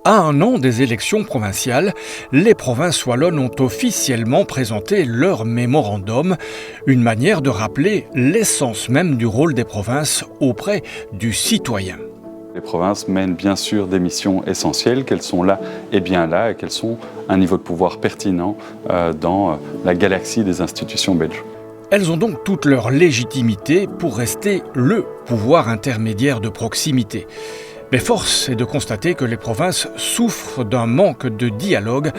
À un an des élections provinciales, les provinces wallonnes ont officiellement présenté leur mémorandum, une manière de rappeler l'essence même du rôle des provinces auprès du citoyen. Les provinces mènent bien sûr des missions essentielles, qu'elles sont là et bien là, et qu'elles sont un niveau de pouvoir pertinent dans la galaxie des institutions belges. Elles ont donc toute leur légitimité pour rester le pouvoir intermédiaire de proximité. Mais force est de constater que les provinces souffrent d'un manque de dialogue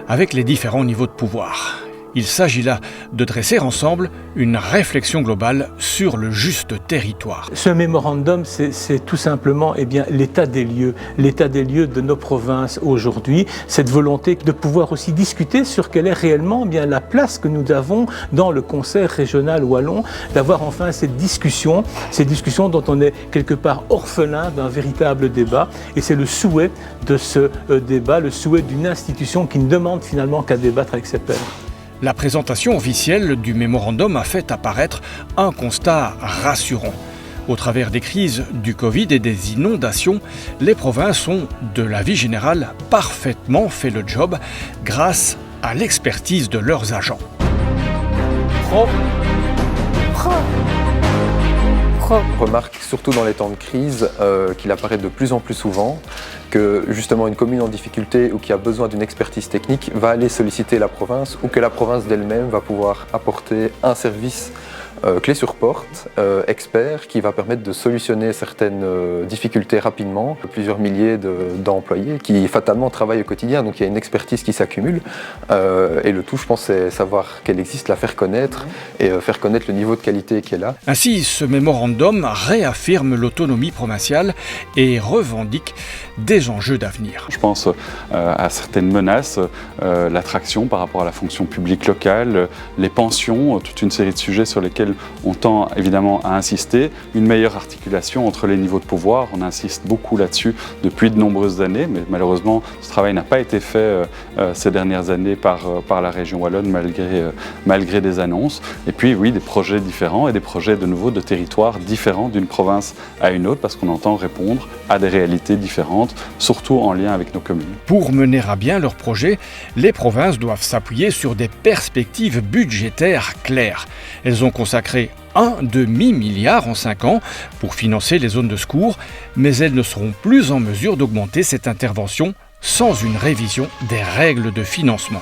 avec les différents niveaux de pouvoir. Il s'agit là de dresser ensemble une réflexion globale sur le juste territoire. Ce mémorandum, c'est tout simplement l'état des lieux de nos provinces aujourd'hui, cette volonté de pouvoir aussi discuter sur quelle est réellement la place que nous avons dans le Conseil régional wallon, d'avoir enfin cette discussion dont on est quelque part orphelin d'un véritable débat. Et c'est le souhait de ce débat, le souhait d'une institution qui ne demande finalement qu'à débattre avec ses pairs. La présentation officielle du mémorandum a fait apparaître un constat rassurant. Au travers des crises du Covid et des inondations, les provinces ont, de la vie générale, parfaitement fait le job grâce à l'expertise de leurs agents. On remarque surtout dans les temps de crise qu'il apparaît de plus en plus souvent que justement une commune en difficulté ou qui a besoin d'une expertise technique va aller solliciter la province ou que la province d'elle-même va pouvoir apporter un service clé sur porte, expert, qui va permettre de solutionner certaines difficultés rapidement. Plusieurs milliers d'employés qui fatalement travaillent au quotidien, donc il y a une expertise qui s'accumule. Et le tout, je pense, c'est savoir qu'elle existe, la faire connaître et faire connaître le niveau de qualité qui est là. Ainsi, ce mémorandum réaffirme l'autonomie provinciale et revendique des enjeux d'avenir. Je pense à certaines menaces, l'attraction par rapport à la fonction publique locale, les pensions, toute une série de sujets sur lesquels on tend évidemment à insister, une meilleure articulation entre les niveaux de pouvoir, on insiste beaucoup là-dessus depuis de nombreuses années, mais malheureusement ce travail n'a pas été fait ces dernières années par la région wallonne malgré des annonces. Et puis oui, des projets différents et des projets de nouveau de territoires différents d'une province à une autre parce qu'on entend répondre à des réalités différentes, surtout en lien avec nos communes. Pour mener à bien leurs projets, les provinces doivent s'appuyer sur des perspectives budgétaires claires. Elles ont consacré un demi-milliard en 5 ans pour financer les zones de secours, mais elles ne seront plus en mesure d'augmenter cette intervention sans une révision des règles de financement.